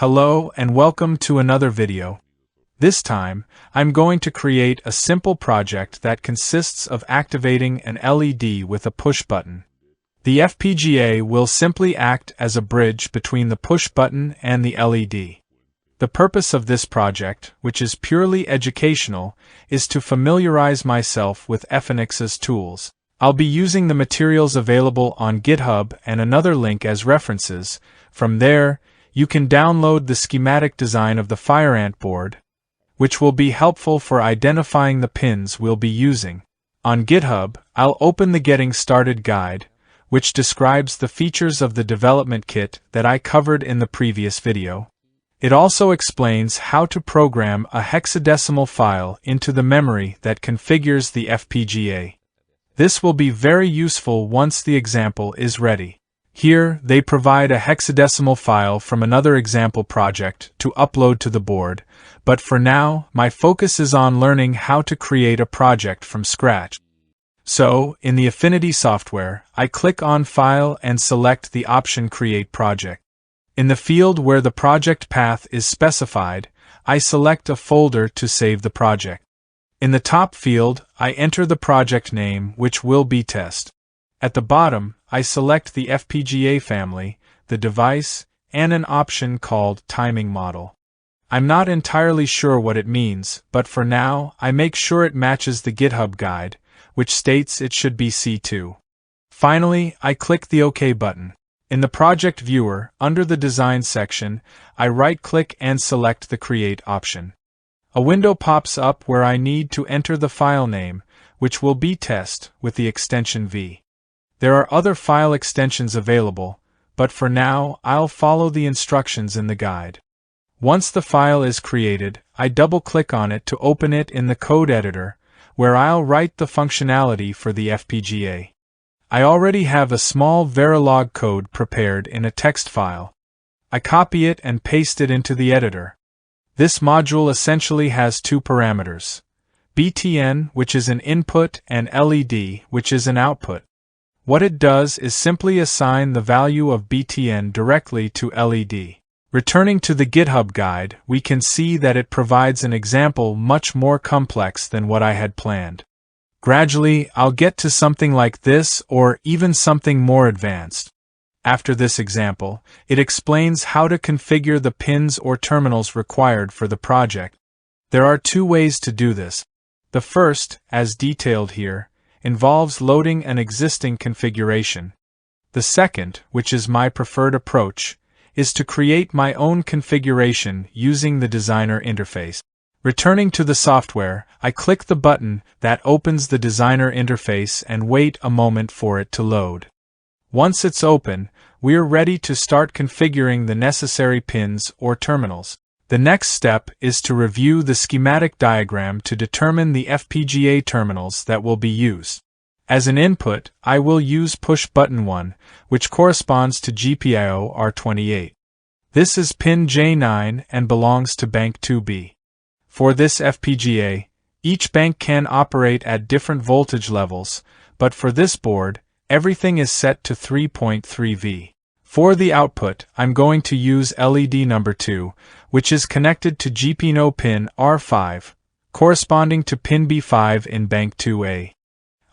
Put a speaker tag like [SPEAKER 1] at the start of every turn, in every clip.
[SPEAKER 1] Hello and welcome to another video. This time, I'm going to create a simple project that consists of activating an LED with a push button. The FPGA will simply act as a bridge between the push button and the LED. The purpose of this project, which is purely educational, is to familiarize myself with Efinix's tools. I'll be using the materials available on GitHub and another link as references. From there, you can download the schematic design of the FireAnt board, which will be helpful for identifying the pins we'll be using. On GitHub, I'll open the Getting Started guide, which describes the features of the development kit that I covered in the previous video. It also explains how to program a hexadecimal file into the memory that configures the FPGA. This will be very useful once the example is ready. Here, they provide a hexadecimal file from another example project to upload to the board, but for now, my focus is on learning how to create a project from scratch. So, in the Efinity software, I click on File and select the option Create Project. In the field where the project path is specified, I select a folder to save the project. In the top field, I enter the project name, which will be Test. At the bottom, I select the FPGA family, the device, and an option called Timing Model. I'm not entirely sure what it means, but for now, I make sure it matches the GitHub guide, which states it should be C2. Finally, I click the OK button. In the project viewer, under the Design section, I right-click and select the Create option. A window pops up where I need to enter the file name, which will be Test, with the extension V. There are other file extensions available, but for now, I'll follow the instructions in the guide. Once the file is created, I double-click on it to open it in the code editor, where I'll write the functionality for the FPGA. I already have a small Verilog code prepared in a text file. I copy it and paste it into the editor. This module essentially has two parameters: BTN, which is an input, and LED, which is an output. What it does is simply assign the value of BTN directly to LED. Returning to the GitHub guide, we can see that it provides an example much more complex than what I had planned. Gradually, I'll get to something like this or even something more advanced. After this example, it explains how to configure the pins or terminals required for the project. There are two ways to do this. The first, as detailed here, involves loading an existing configuration. The second, which is my preferred approach, is to create my own configuration using the designer interface. Returning to the software, I click the button that opens the designer interface and wait a moment for it to load. Once it's open, we're ready to start configuring the necessary pins or terminals. The next step is to review the schematic diagram to determine the FPGA terminals that will be used. As an input, I will use push button 1, which corresponds to GPIO R28. This is pin J9 and belongs to bank 2B. For this FPGA, each bank can operate at different voltage levels, but for this board, everything is set to 3.3 V. For the output, I'm going to use LED number 2, which is connected to GPIO pin R5, corresponding to pin B5 in bank 2A.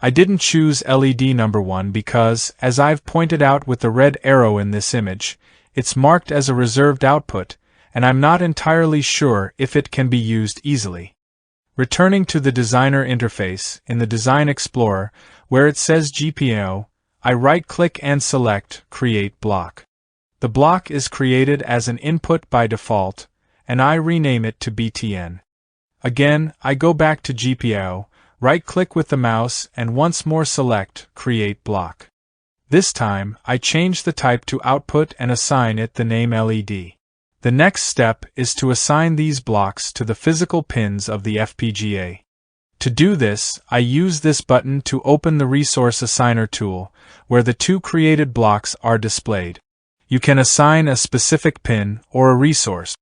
[SPEAKER 1] I didn't choose LED number 1 because, as I've pointed out with the red arrow in this image, it's marked as a reserved output, and I'm not entirely sure if it can be used easily. Returning to the designer interface, in the Design Explorer, where it says GPIO, I right-click and select Create Block. The block is created as an input by default, and I rename it to BTN. Again, I go back to GPIO, right-click with the mouse and once more select Create Block. This time, I change the type to Output and assign it the name LED. The next step is to assign these blocks to the physical pins of the FPGA. To do this, I use this button to open the Resource Assigner tool, where the two created blocks are displayed. You can assign a specific pin or a resource.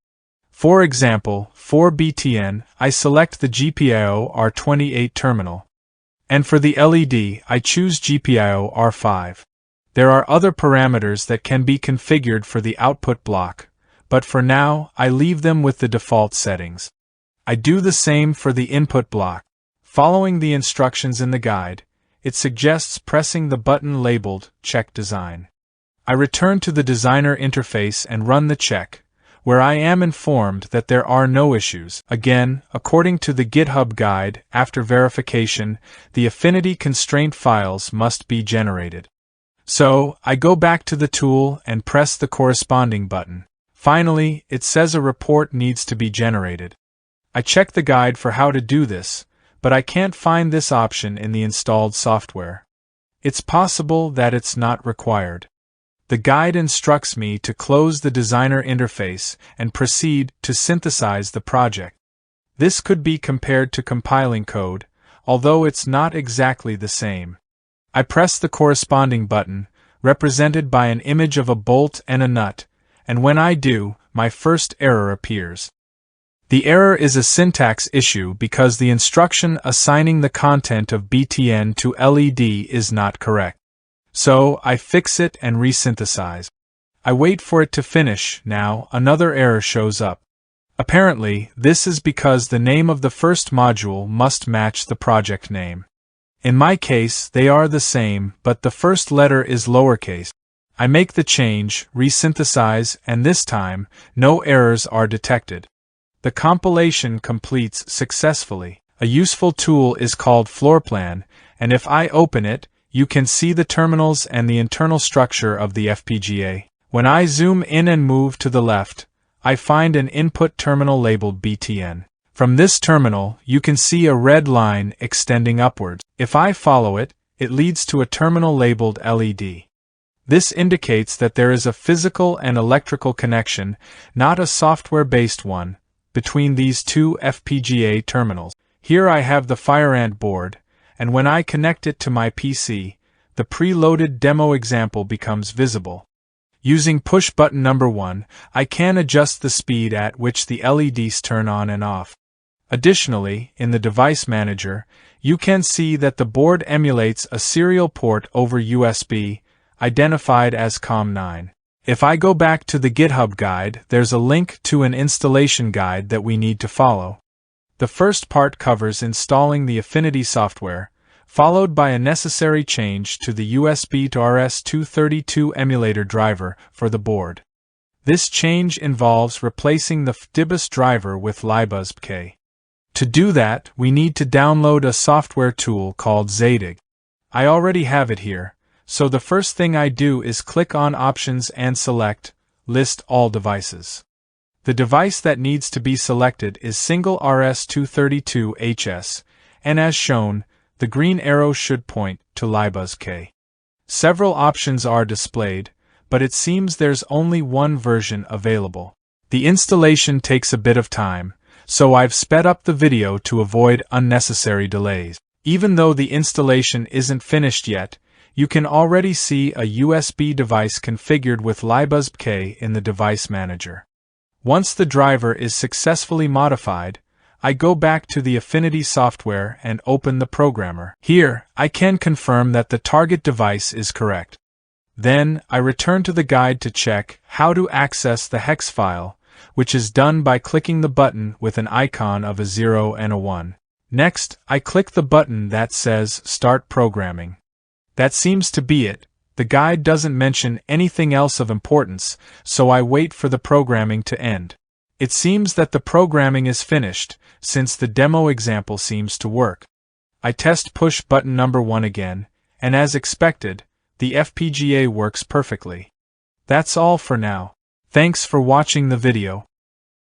[SPEAKER 1] For example, for BTN, I select the GPIO R28 terminal. And for the LED, I choose GPIO R5. There are other parameters that can be configured for the output block, but for now, I leave them with the default settings. I do the same for the input block. Following the instructions in the guide, it suggests pressing the button labeled Check Design. I return to the designer interface and run the check, where I am informed that there are no issues. Again, according to the GitHub guide, after verification, the Efinity constraint files must be generated. So, I go back to the tool and press the corresponding button. Finally, it says a report needs to be generated. I check the guide for how to do this, but I can't find this option in the installed software. It's possible that it's not required. The guide instructs me to close the designer interface and proceed to synthesize the project. This could be compared to compiling code, although it's not exactly the same. I press the corresponding button, represented by an image of a bolt and a nut, and when I do, my first error appears. The error is a syntax issue because the instruction assigning the content of BTN to LED is not correct. So, I fix it and resynthesize. I wait for it to finish. Now, another error shows up. Apparently, this is because the name of the first module must match the project name. In my case, they are the same, but the first letter is lowercase. I make the change, resynthesize, and this time, no errors are detected. The compilation completes successfully. A useful tool is called Floorplan, and if I open it, you can see the terminals and the internal structure of the FPGA. When I zoom in and move to the left, I find an input terminal labeled BTN. From this terminal, you can see a red line extending upwards. If I follow it, it leads to a terminal labeled LED. This indicates that there is a physical and electrical connection, not a software-based one, between these two FPGA terminals. Here I have the FireAnt board, and when I connect it to my PC, the preloaded demo example becomes visible. Using push button number 1, I can adjust the speed at which the LEDs turn on and off. Additionally, in the device manager, you can see that the board emulates a serial port over USB, identified as COM9. If I go back to the GitHub guide, there's a link to an installation guide that we need to follow. The first part covers installing the Efinity software, followed by a necessary change to the USB to RS-232 emulator driver for the board. This change involves replacing the FDibus driver with libuzbk. To do that, we need to download a software tool called Zadig. I already have it here, so the first thing I do is click on Options and select List All Devices. The device that needs to be selected is single RS-232HS, and as shown, the green arrow should point to libuzbk. Several options are displayed, but it seems there's only one version available. The installation takes a bit of time, so I've sped up the video to avoid unnecessary delays. Even though the installation isn't finished yet, you can already see a USB device configured with libuzbk in the device manager. Once the driver is successfully modified, I go back to the Efinity software and open the programmer. Here, I can confirm that the target device is correct. Then, I return to the guide to check how to access the hex file, which is done by clicking the button with an icon of a 0 and a 1. Next, I click the button that says Start Programming. That seems to be it. The guide doesn't mention anything else of importance, so I wait for the programming to end. It seems that the programming is finished, since the demo example seems to work. I test push button number 1 again, and as expected, the FPGA works perfectly. That's all for now. Thanks for watching the video.